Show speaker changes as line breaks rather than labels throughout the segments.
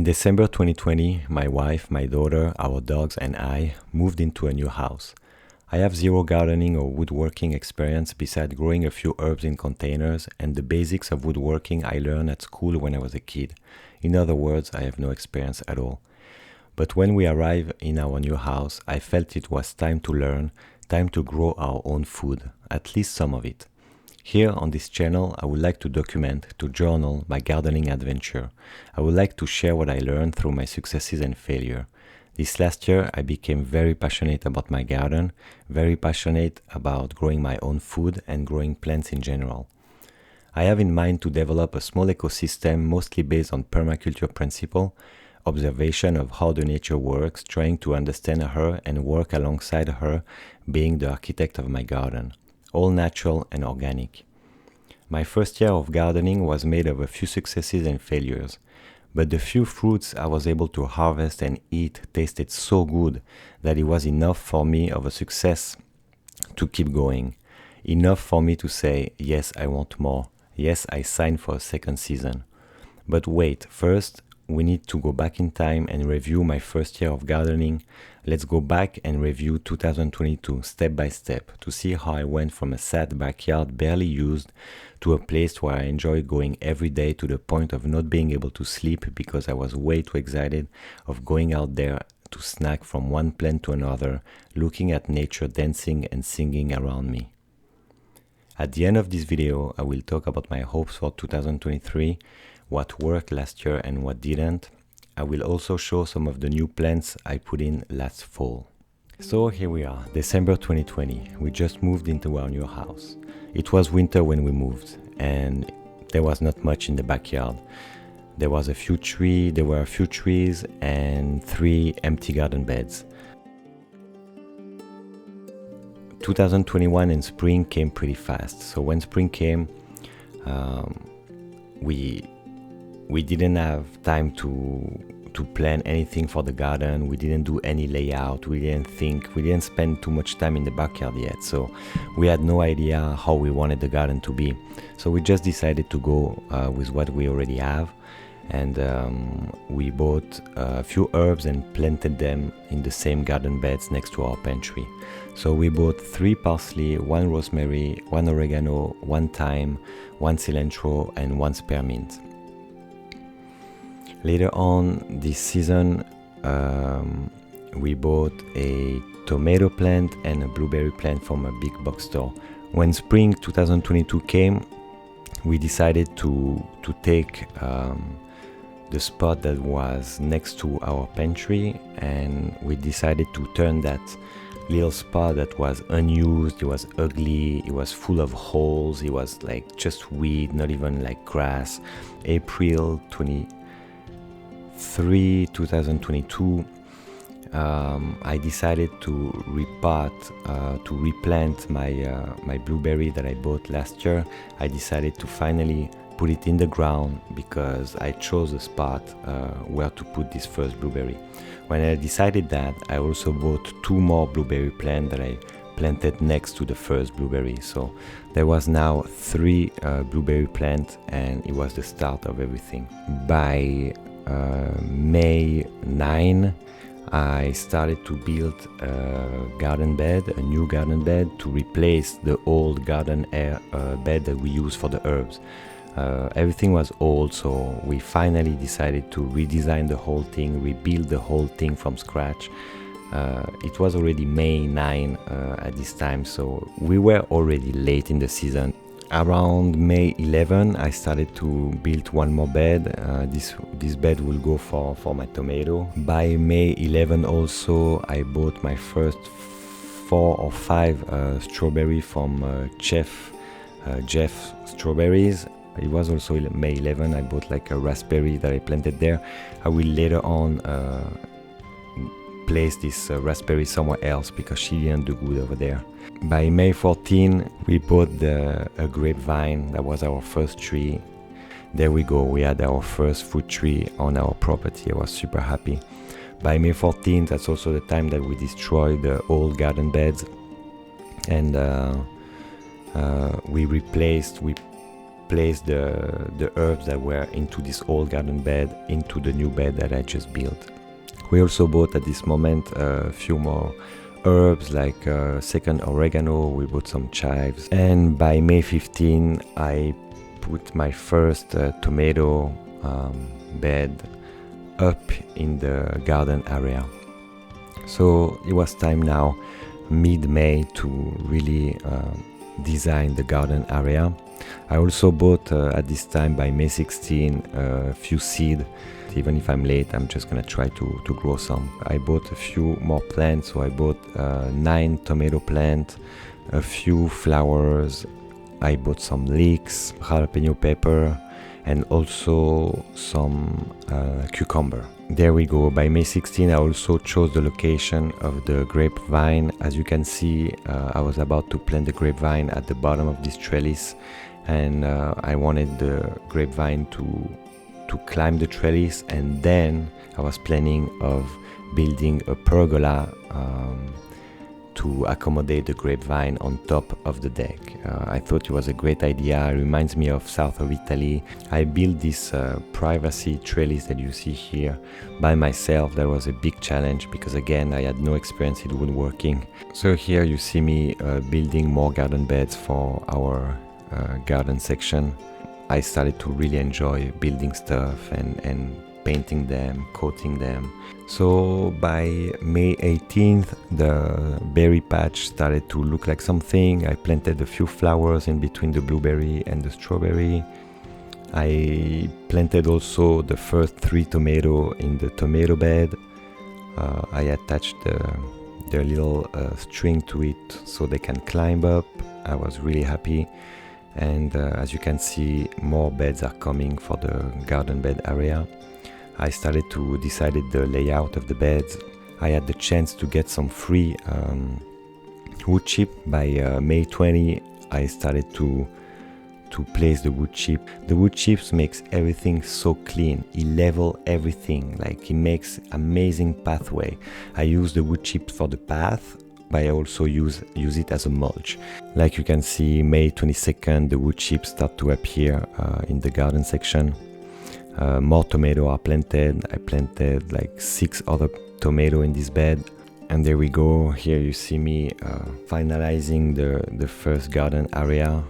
December 2020, my wife, my daughter, our dogs, and I moved into a new house. I have zero gardening or woodworking experience besides growing a few herbs in containers and the basics of woodworking I learned at school when I was a kid. In other words, I have no experience at all. But when we arrived in our new house, I felt it was time to learn, time to grow our own food, at least some of it. Here on this channel, I would like to document, to journal my gardening adventure. I would like to share what I learned through my successes and failure. This last year, I became very passionate about my garden, very passionate about growing my own food and growing plants in general. I have in mind to develop a small ecosystem mostly based on permaculture principle, observation of how the nature works, trying to understand her and work alongside her, being the architect of my garden. All natural and organic. My first year of gardening was made of a few successes and failures, but the few fruits I was able to harvest and eat tasted so good that it was enough for me of a success to keep going. Enough for me to say, yes, I want more. Yes, I signed for a second season. But wait, first, we need to go back in time and review my first year of gardening. Let's go back and review 2022 step by step to see how I went from a sad backyard barely used to a place where I enjoy going every day to the point of not being able to sleep because I was way too excited of going out there to snack from one plant to another, looking at nature dancing and singing around me. At the end of this video, I will talk about my hopes for 2023, what worked last year and what didn't. I will also show some of the new plants I put in last fall. So here we are, December 2020. We just moved into our new house. It was winter when we moved and there was not much in the backyard. There were a few trees and 3 empty garden beds. 2021 and spring came pretty fast. So when spring came, we didn't have time to plan anything for the garden. We didn't do any layout. We didn't spend too much time in the backyard yet. So we had no idea how we wanted the garden to be. So we just decided to go with what we already have. And we bought a few herbs and planted them in the same garden beds next to our pantry. So we bought 3 parsley, 1 rosemary, 1 oregano, 1 thyme, 1 cilantro, and 1 spearmint. Later on this season, we bought a tomato plant and a blueberry plant from a big box store. When spring 2022 came, we decided to take the spot that was next to our pantry, and we decided to turn that little spot that was unused, it was ugly, it was full of holes, it was like just weed, not even like grass. April 23, 2022, I decided to replant my blueberry that I bought last year. I decided to finally put it in the ground because I chose a spot where to put this first blueberry. When I decided that, I also bought 2 more blueberry plants that I planted next to the first blueberry. So there was now 3 blueberry plants, and it was the start of everything. By May 9, I started to build a new garden bed to replace the old garden bed that we use for the herbs. Everything was old, so we finally decided to redesign the whole thing, rebuild the whole thing from scratch. It was already May 9 at this time, so we were already late in the season. Around May 11, I started to build 1 more bed. This bed will go for my tomato. By May 11 also, I bought my first 4 or 5 strawberry from Jeff Strawberries. It was also May 11, I bought like a raspberry that I planted there. I will later on place this raspberry somewhere else because she didn't do good over there. By May 14, we bought a grapevine. That was our first tree. There we go, we had our first fruit tree on our property. I was super happy. By May 14, that's also the time that we destroyed the old garden beds, and we place the herbs that were into this old garden bed into the new bed that I just built. We also bought at this moment a few more herbs like second oregano, we bought some chives, and by May 15 I put my first tomato bed up in the garden area. So it was time now, mid-May, to really design the garden area. I also bought at this time by May 16 a few seeds. Even if I'm late, I'm just gonna try to grow some. I bought a few more plants, so I bought 9 tomato plants, a few flowers, I bought some leeks, jalapeno pepper, and also some cucumber. There we go. By May 16 I also chose the location of the grapevine. As you can see, I was about to plant the grapevine at the bottom of this trellis, and I wanted the grapevine to climb the trellis, and then I was planning of building a pergola to accommodate the grapevine on top of the deck. I thought it was a great idea. It reminds me of south of Italy. I built this privacy trellis that you see here by myself. That was a big challenge because again I had no experience in woodworking. So here you see me building more garden beds for our garden section. I started to really enjoy building stuff and painting them, coating them. So by May 18th, the berry patch started to look like something. I planted a few flowers in between the blueberry and the strawberry. I planted also the first 3 tomatoes in the tomato bed. I attached the little string to it so they can climb up. I was really happy. And as you can see, more beds are coming for the garden bed area. I started to decide the layout of the beds. I had the chance to get some free wood chip. By May 20, I started to place the wood chip. The wood chips makes everything so clean. It level everything, like it makes amazing pathway. I use the wood chips for the path, but I also use it as a mulch. Like you can see, May 22nd, the wood chips start to appear in the garden section. More tomatoes are planted. I planted like 6 other tomatoes in this bed. And there we go. Here you see me finalizing the first garden area.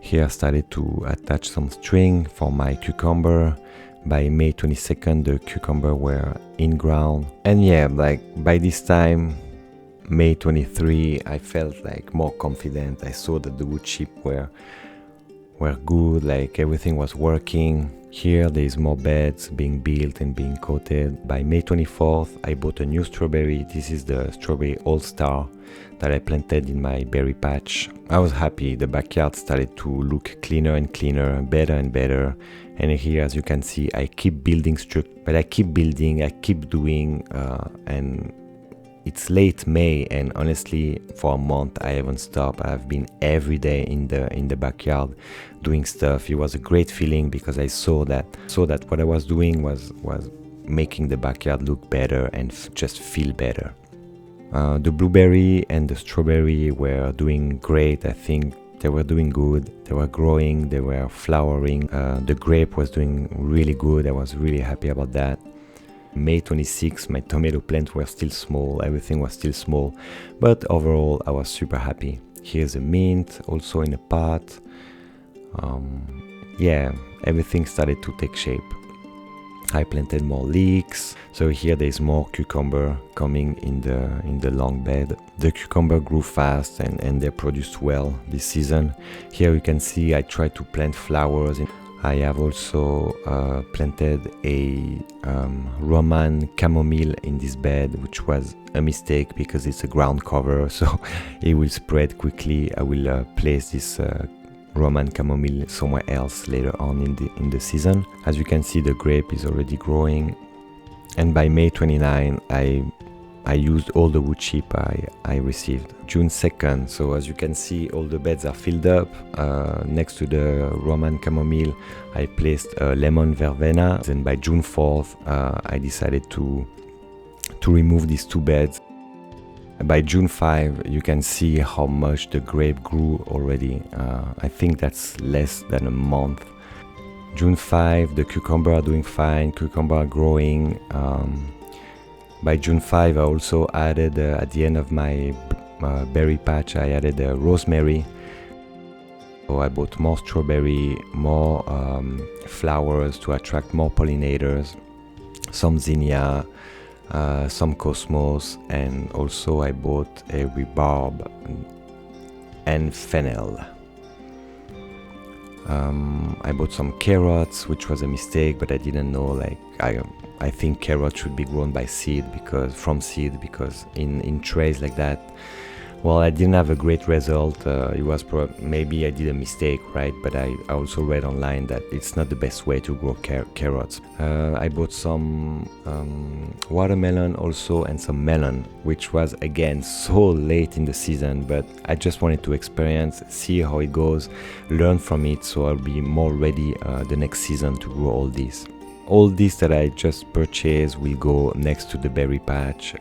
Here I started to attach some string for my cucumber. By May 22nd, the cucumber were in ground. And yeah, like by this time, May 23, I felt like more confident. I saw that the wood chip were good, like everything was working. Here there is more beds being built and being coated. By May 24th, I bought a new strawberry. This is the strawberry all-star that I planted in my berry patch. I was happy. The backyard started to look cleaner and cleaner, better and better. And here, as you can see, I keep building but I keep building, I keep doing, and it's late May, and honestly, for a month I haven't stopped. I've been every day in the backyard doing stuff. It was a great feeling because I saw that what I was doing was making the backyard look better and just feel better. The blueberry and the strawberry were doing great. I think they were doing good. They were growing, they were flowering. The grape was doing really good. I was really happy about that. May 26, my tomato plants were still small, everything was still small, but overall I was super happy. Here's a mint, also in a pot. Yeah, everything started to take shape. I planted more leeks, so here there's more cucumber coming in the long bed. The cucumber grew fast and they produced well this season. Here you can see I tried to plant flowers. I have also planted a Roman chamomile in this bed, which was a mistake because it's a ground cover, so it will spread quickly. I will place this Roman chamomile somewhere else later on in the season. As you can see, the grape is already growing, and by May 29 I I used all the wood chip I received. June 2nd, so as you can see, all the beds are filled up. Next to the Roman chamomile, I placed lemon verbena. And by June 4th, I decided to remove these two beds. By June 5, you can see how much the grape grew already. I think that's less than a month. June 5, the cucumber are doing fine, cucumber are growing. By June 5, I also added, at the end of my berry patch, I added rosemary. So I bought more strawberry, more flowers to attract more pollinators, some zinnia, some cosmos, and also I bought a rhubarb and fennel. I bought some carrots, which was a mistake, but I didn't know, like, I think carrots should be grown by seed, because in trays like that, well, I didn't have a great result. It was maybe I did a mistake, right? But I also read online that it's not the best way to grow carrots. I bought some watermelon also, and some melon, which was again so late in the season, but I just wanted to experience, see how it goes, learn from it, so I'll be more ready the next season to grow all these. All this that I just purchased will go next to the berry patch.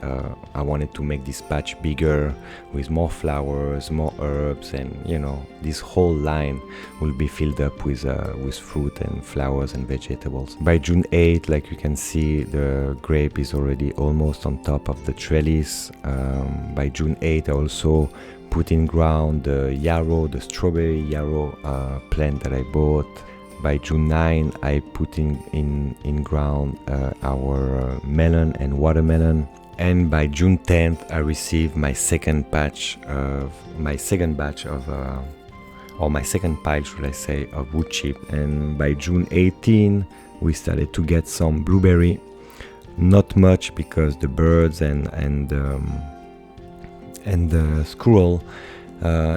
I wanted to make this patch bigger with more flowers, more herbs, and this whole line will be filled up with fruit and flowers and vegetables. By June 8, like you can see, the grape is already almost on top of the trellis. By June 8, I also put in ground the yarrow, the strawberry yarrow plant that I bought. By June 9, I put in ground our melon and watermelon. And by June 10th, I received my second batch of, my second pile, should I say, of wood chip. And by June 18, we started to get some blueberry. Not much, because the birds and the squirrel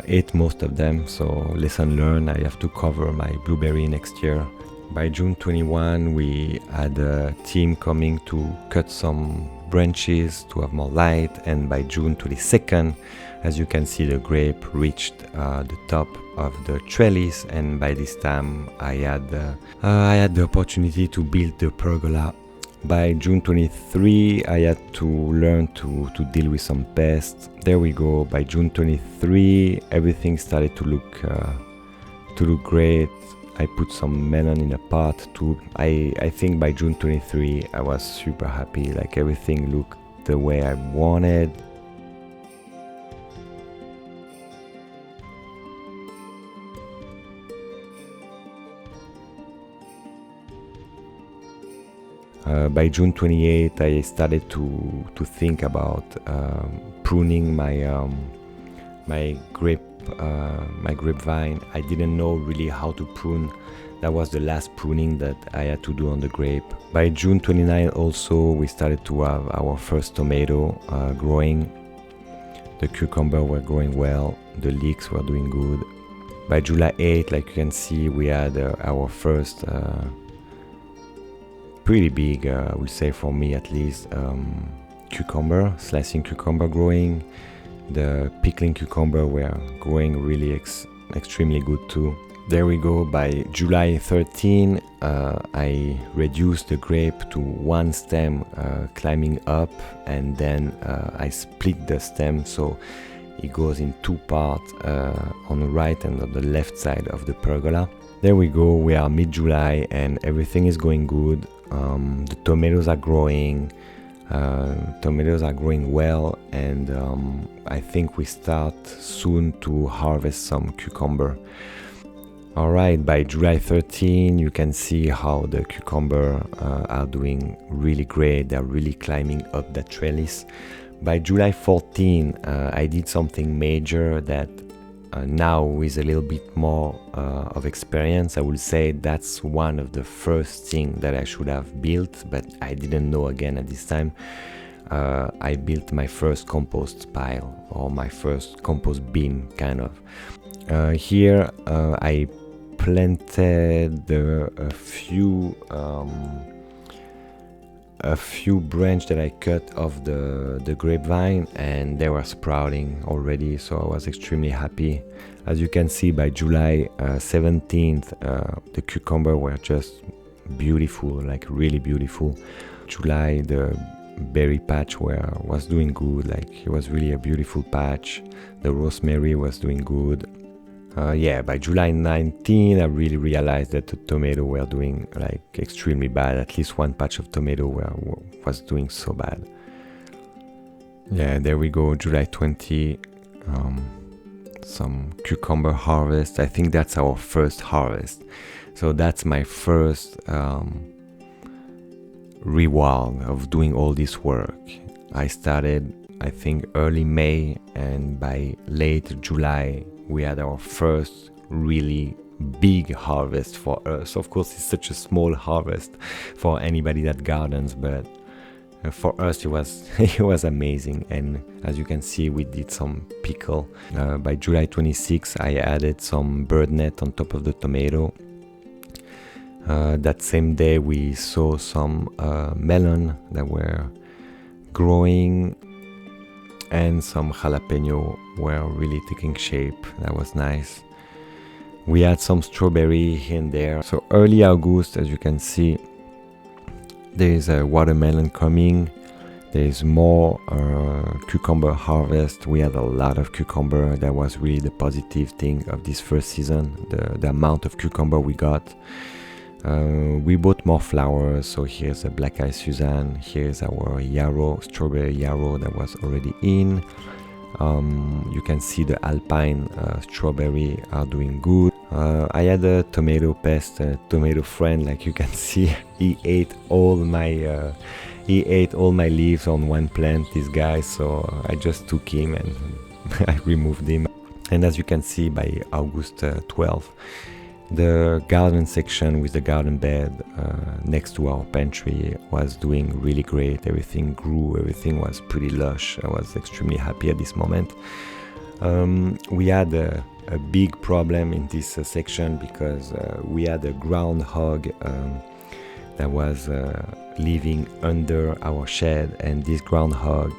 ate most of them, so lesson learned, I have to cover my blueberry next year. By June 21, we had a team coming to cut some branches to have more light, and by June 22nd, as you can see, the grape reached the top of the trellis, and by this time I had the opportunity to build the pergola. By June 23, I had to learn to deal with some pests. There we go. By June 23, everything started to look great. I put some melon in a pot too. I think by June 23, I was super happy. Like, everything looked the way I wanted. By June 28, I started to think about pruning my grapevine. I didn't know really how to prune. That was the last pruning that I had to do on the grape. By June 29 also, we started to have our first tomato growing. The cucumber were growing well. The leeks were doing good. By July 8, like you can see, we had our first pretty big, I would say for me at least, cucumber, slicing cucumber growing. The pickling cucumber were growing really extremely good too. There we go. By July 13, I reduced the grape to one stem climbing up, and then I split the stem so it goes in two parts on the right and on the left side of the pergola. There we go. We are mid-July and everything is going good. The tomatoes are growing. Well, and I think we start soon to harvest some cucumber. Alright, by July 13, you can see how the cucumber are doing really great. They're really climbing up the trellis. By July 14, I did something major that now, with a little bit more of experience, I would say that's one of the first things that I should have built, but I didn't know again at this time. I built my first compost pile, or my first compost bin, kind of. Here I planted a a few branches that I cut off the grapevine, and they were sprouting already, so I was extremely happy. As you can see, by July 17th, the cucumber were just beautiful, like really beautiful. July, the berry patch was doing good, like it was really a beautiful patch. The rosemary was doing good. By July 19, I really realized that the tomato were doing like extremely bad. At least one patch of tomato was doing so bad. Yeah, there we go, July 20. Some cucumber harvest. I think that's our first harvest. So that's my first reward of doing all this work. I started, I think, early May, and by late July, we had our first really big harvest for us. Of course, it's such a small harvest for anybody that gardens, but for us it was amazing. And as you can see, we did some pickle. By July 26, I added some bird net on top of the tomato. That same day, we saw some melon that were growing, and some jalapeno were really taking shape. That was nice. We had some strawberry here and there. So early August, as you can see, there is a watermelon coming. There is more cucumber harvest. We had a lot of cucumber. That was really the positive thing of this first season, the amount of cucumber we got. We bought more flowers, so here's a Black Eyed Suzanne, here's our yarrow, strawberry yarrow that was already in. You can see the alpine strawberry are doing good. I had a tomato pest, a tomato friend, like you can see. He ate all my leaves on one plant, this guy, so I just took him and I removed him. And as you can see, by August 12th, the garden section with the garden bed next to our pantry was doing really great. Everything grew, everything was pretty lush. I was extremely happy at this moment. We had a big problem in this section because we had a groundhog that was living under our shed, and this groundhog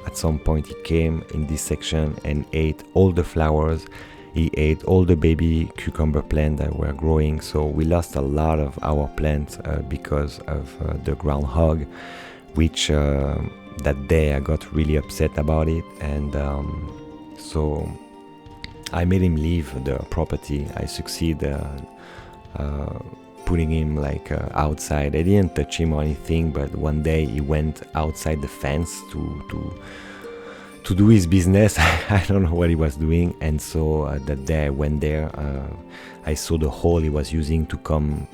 at some point he came in this section and ate all the flowers. He ate all the baby cucumber plants that were growing, so we lost a lot of our plants because of the groundhog, which that day I got really upset about it, and so I made him leave the property. I succeeded putting him like outside. I didn't touch him or anything, but one day he went outside the fence to do his business. I don't know what he was doing, and so that day I went there. I saw the hole he was using to come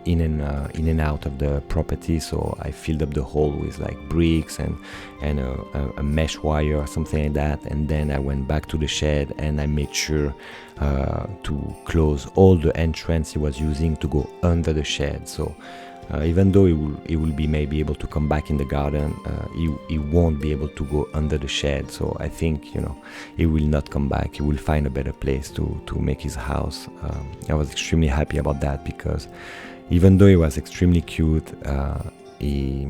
in and out of the property, so I filled up the hole with like bricks and a mesh wire or something like that, and then I went back to the shed and I made sure to close all the entrance he was using to go under the shed. So even though he will be maybe able to come back in the garden, he won't be able to go under the shed. So I think, he will not come back. He will find a better place to make his house. I was extremely happy about that, because even though he was extremely cute, he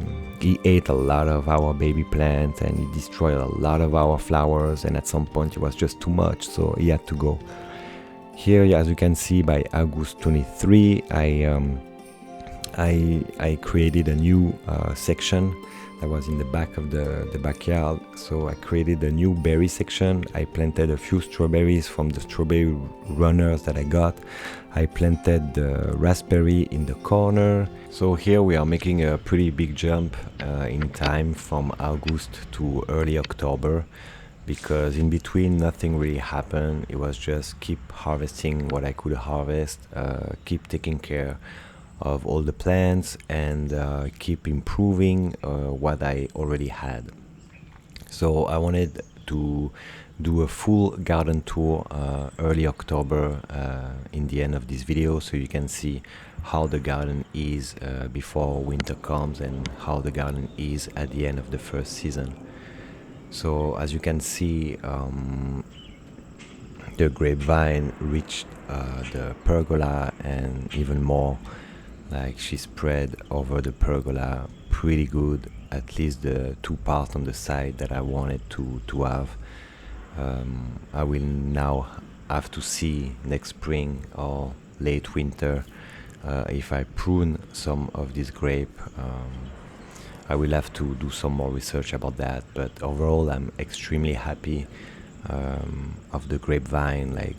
ate a lot of our baby plants and he destroyed a lot of our flowers, and at some point it was just too much, so he had to go. Here, as you can see, by August 23, I created a new section that was in the back of the backyard. So I created a new berry section. I planted a few strawberries from the strawberry runners that I got. I planted the raspberry in the corner. So here we are making a pretty big jump in time from August to early October, because in between nothing really happened. It was just keep harvesting what I could harvest, keep taking care of all the plants, and keep improving what I already had. So I wanted to do a full garden tour early October in the end of this video, so you can see how the garden is before winter comes and how the garden is at the end of the first season. So as you can see, the grapevine reached the pergola and even more. Like, she spread over the pergola pretty good, at least the two parts on the side that I wanted to have. I will now have to see next spring or late winter if I prune some of this grape. I will have to do some more research about that, but overall, I'm extremely happy of the grapevine, like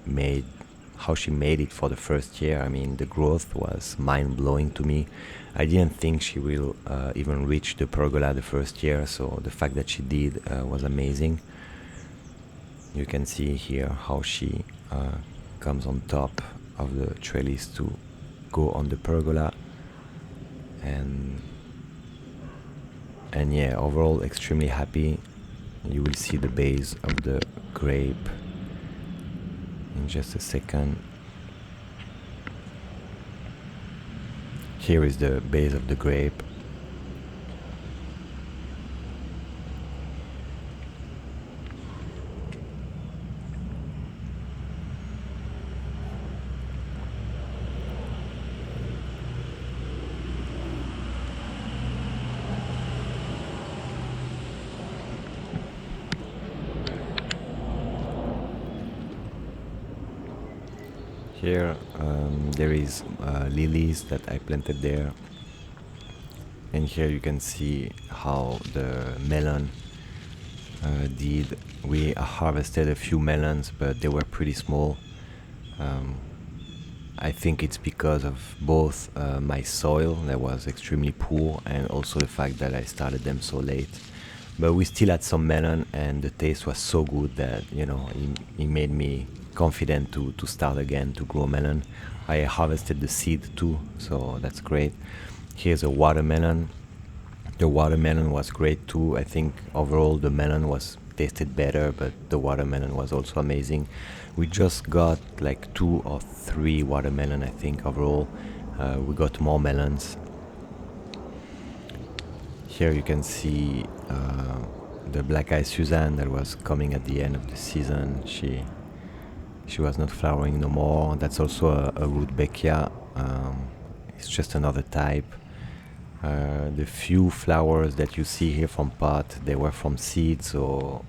made how she made it for the first year. I mean, the growth was mind blowing to me. I didn't think she will even reach the pergola the first year, so the fact that she did was amazing. You can see here how she comes on top of the trellis to go on the pergola, and yeah, overall extremely happy. You will see the base of the grape in just a second. Here is the base of the grape. Here there is lilies that I planted there, and here you can see how the melon did. We harvested a few melons, but they were pretty small. Um, I think it's because of both my soil that was extremely poor and also the fact that I started them so late. But we still had some melon, and the taste was so good that it made me confident to start again to grow melon. I harvested the seed too, so that's great. Here's a watermelon. The watermelon was great too. I think overall the melon was tasted better, but the watermelon was also amazing. We just got like 2 or 3 watermelon, I think overall. We got more melons. Here you can see the black eyed Suzanne that was coming at the end of the season. She was not flowering no more. That's also a Rudbeckia. It's just another type. The few flowers that you see here from pot, they were from seed, so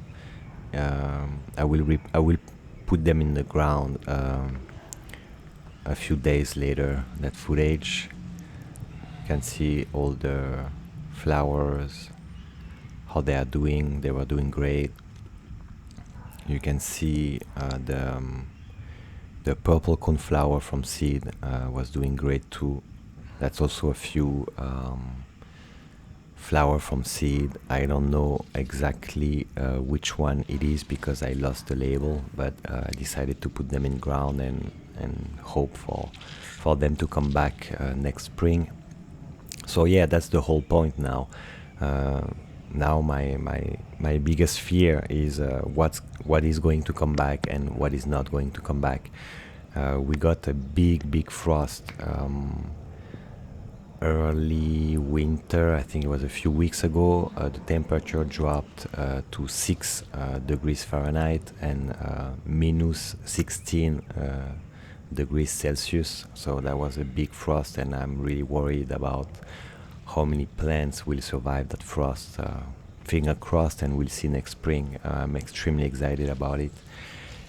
I will put them in the ground a few days later. That footage, you can see all the flowers, how they are doing. They were doing great. You can see the purple coneflower from seed was doing great too. That's also a few flower from seed. I don't know exactly which one it is because I lost the label, but I decided to put them in ground and hope for them to come back next spring. So yeah, that's the whole point now. Now my biggest fear is what is going to come back and what is not going to come back. We got a big frost early winter. I think it was a few weeks ago. The temperature dropped to 6 degrees Fahrenheit and minus 16 degrees Celsius. So that was a big frost, and I'm really worried about how many plants will survive that frost. Finger crossed, and we'll see next spring. I'm extremely excited about it.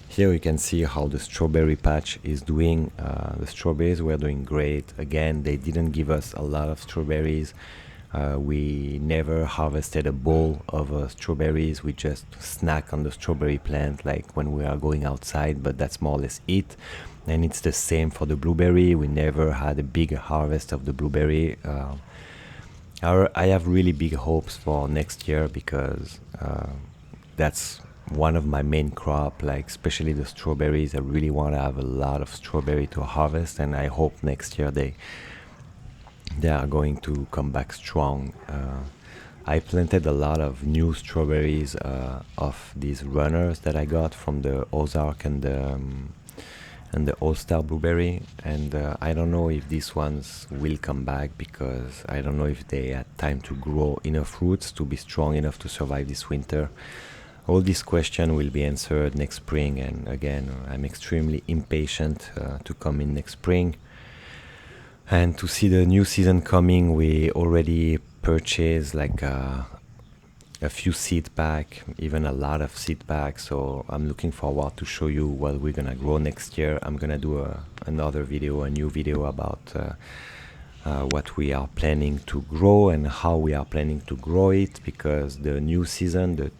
Here you can see how the strawberry patch is doing. The strawberries were doing great. Again, they didn't give us a lot of strawberries. We never harvested a bowl of strawberries. We just snack on the strawberry plant like when we are going outside, but that's more or less it. And it's the same for the blueberry. We never had a big harvest of the blueberry. I have really big hopes for next year because that's one of my main crop, like especially the strawberries. I really want to have a lot of strawberry to harvest, and I hope next year they are going to come back strong. I planted a lot of new strawberries of these runners that I got from the Ozark and the All-Star blueberry, and I don't know if these ones will come back because I don't know if they had time to grow enough roots to be strong enough to survive this winter. All these questions will be answered next spring, and again, I'm extremely impatient to come in next spring. And to see the new season coming, we already purchased like a few seed pack, even a lot of seed packs. So I'm looking forward to show you what we're gonna grow next year. I'm gonna do another video, a new video about what we are planning to grow and how we are planning to grow it, because the new season, the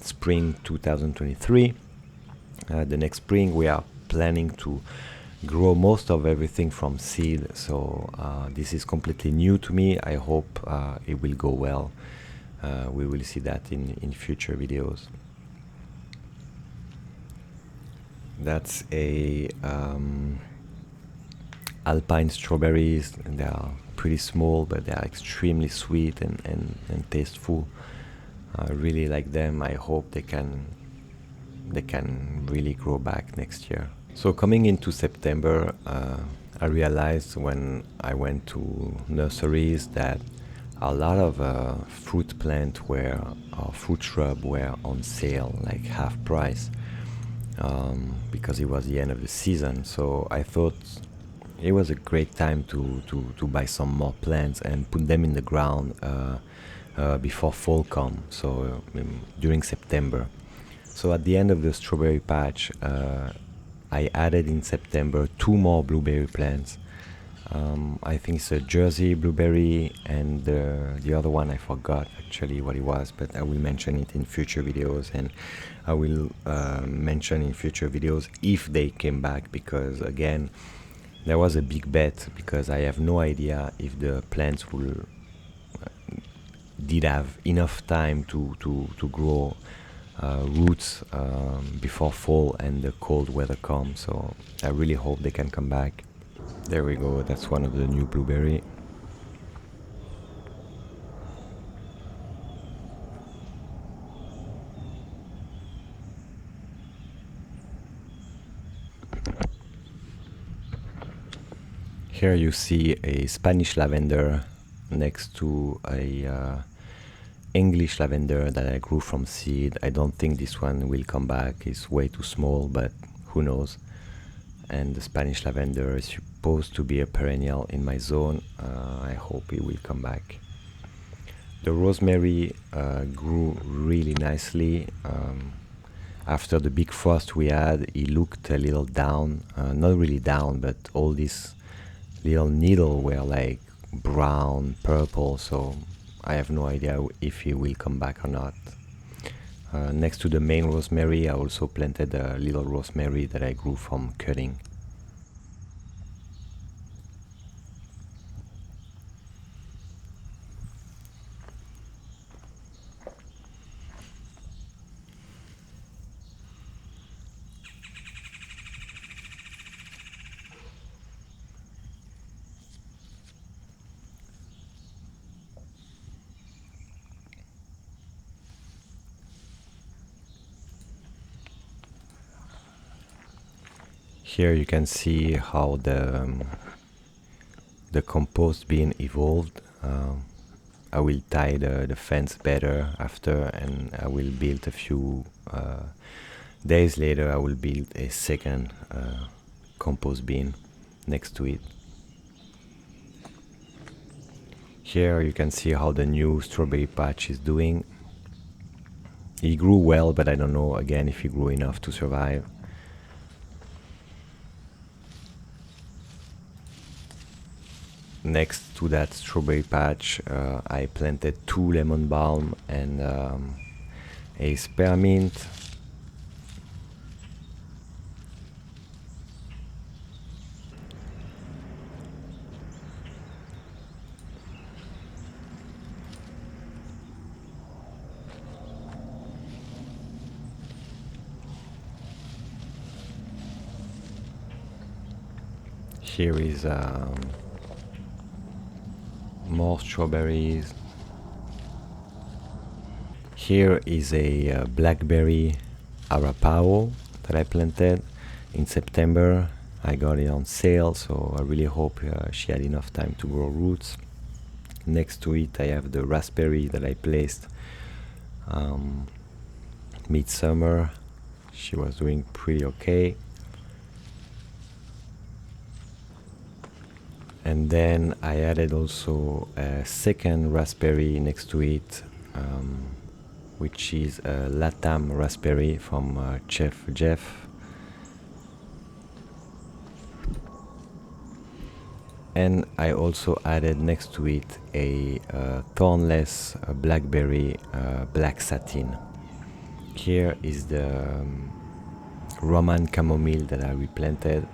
spring 2023, the next spring, we are planning to grow most of everything from seed. So this is completely new to me. I hope it will go well. We will see that in future videos. That's a alpine strawberries. They are pretty small, but they are extremely sweet and tasteful. I really like them. I hope they can really grow back next year. So coming into September, I realized when I went to nurseries that a lot of fruit plant were or fruit shrub were on sale, like half price, because it was the end of the season. So I thought it was a great time to buy some more plants and put them in the ground before fall come. So during September. So at the end of the strawberry patch, I added in September 2 more blueberry plants. I think it's a Jersey blueberry, and the other one I forgot actually what it was, but I will mention it in future videos, and I will mention in future videos if they came back, because again, there was a big bet, because I have no idea if the plants will did have enough time to grow roots before fall and the cold weather comes. So I really hope they can come back. There we go, that's one of the new blueberry. Here you see a Spanish lavender next to a English lavender that I grew from seed. I don't think this one will come back, it's way too small, but who knows. And the Spanish lavender is supposed to be a perennial in my zone. I hope it will come back. The rosemary grew really nicely. After the big frost we had, it looked a little down, not really down, but all these little needles were like brown, purple, so I have no idea if it will come back or not. Next to the main rosemary, I also planted a little rosemary that I grew from cutting. Here you can see how the compost bin evolved. I will tie the fence better after, and I will build a few days later. I will build a second compost bin next to it. Here you can see how the new strawberry patch is doing. He grew well, but I don't know again if he grew enough to survive. Next to that strawberry patch, I planted 2 lemon balm and a spearmint. Here is more strawberries. Here is a blackberry Arapaho that I planted in September. I got it on sale, so I really hope she had enough time to grow roots. Next to it, I have the raspberry that I placed midsummer. She was doing pretty okay. And then I added also a second raspberry next to it, which is a Latam raspberry from Chef Jeff. And I also added next to it a thornless blackberry black satin. Here is the Roman chamomile that I replanted.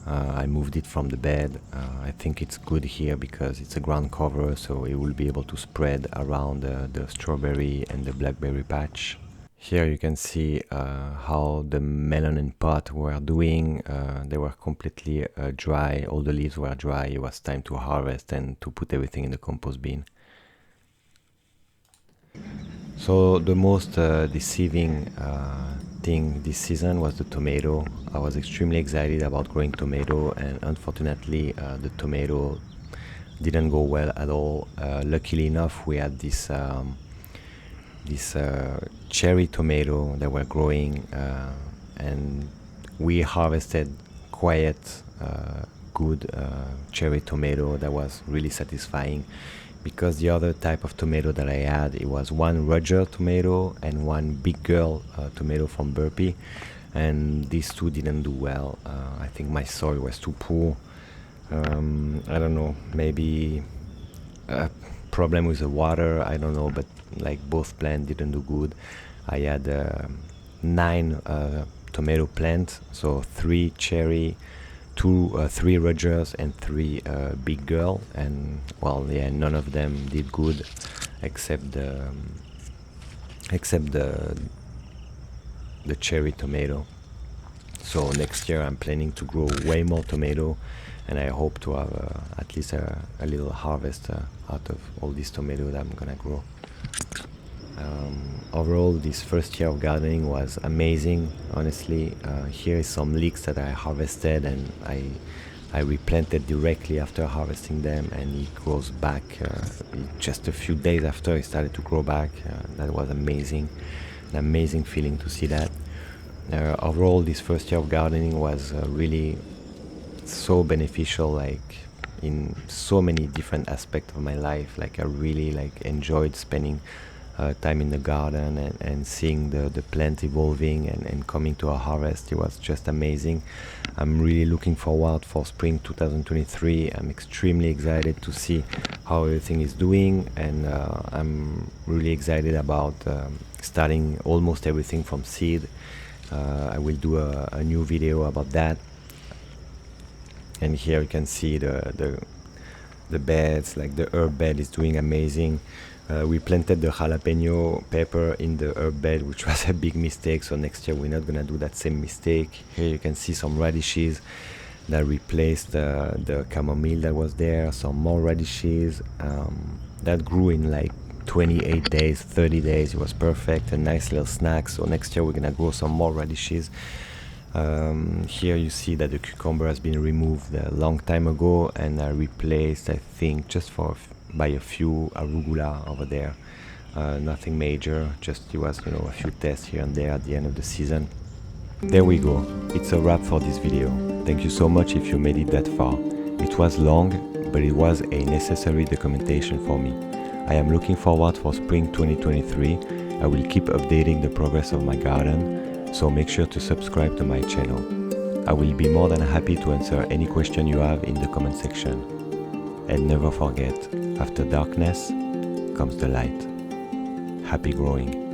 I moved it from the bed. I think it's good here because it's a ground cover, so it will be able to spread around the strawberry and the blackberry patch. Here you can see how the melon and pot were doing. They were completely dry, all the leaves were dry. It was time to harvest and to put everything in the compost bin. So the most deceiving thing this season was the tomato. I was extremely excited about growing tomato, and unfortunately the tomato didn't go well at all. Luckily enough, we had this cherry tomato that were growing, and we harvested quite good cherry tomato that was really satisfying, because the other type of tomato that I had, it was one Roger tomato and one Big Girl tomato from Burpee, and these two didn't do well. I think my soil was too poor. I don't know, maybe a problem with the water, I don't know, but like both plants didn't do good. I had 9 tomato plants, so 3 cherry, 3 Rogers and 3 Big Girl, and well, yeah, none of them did good except the cherry tomato. So next year I'm planning to grow way more tomato, and I hope to have at least a little harvest out of all these tomatoes that I'm gonna grow. Overall, this first year of gardening was amazing, honestly. Here is some leeks that I harvested, and I replanted directly after harvesting them, and it grows back. Just a few days after, it started to grow back. That was amazing, an amazing feeling to see that. Overall, this first year of gardening was really so beneficial, like in so many different aspects of my life. Like I really enjoyed spending time in the garden and seeing the plant evolving and coming to a harvest. It was just amazing. I'm really looking forward for spring 2023. I'm extremely excited to see how everything is doing, and I'm really excited about starting almost everything from seed. I will do a new video about that. And here you can see the beds, like the herb bed is doing amazing. We planted the jalapeno pepper in the herb bed, which was a big mistake, so next year we're not gonna do that same mistake. Here you can see some radishes that replaced the chamomile that was there, some more radishes that grew in like 28 days, 30 days. It was perfect, a nice little snack. So next year we're gonna grow some more radishes. Here you see that the cucumber has been removed a long time ago, and I replaced, I think, just by a few arugula over there. Nothing major, just it was, a few tests here and there at the end of the season. There we go, it's a wrap for this video. Thank you so much if you made it that far. It was long, but it was a necessary documentation for me. I am looking forward for spring 2023. I will keep updating the progress of my garden, so make sure to subscribe to my channel. I will be more than happy to answer any question you have in the comment section. And never forget, after darkness comes the light. Happy growing.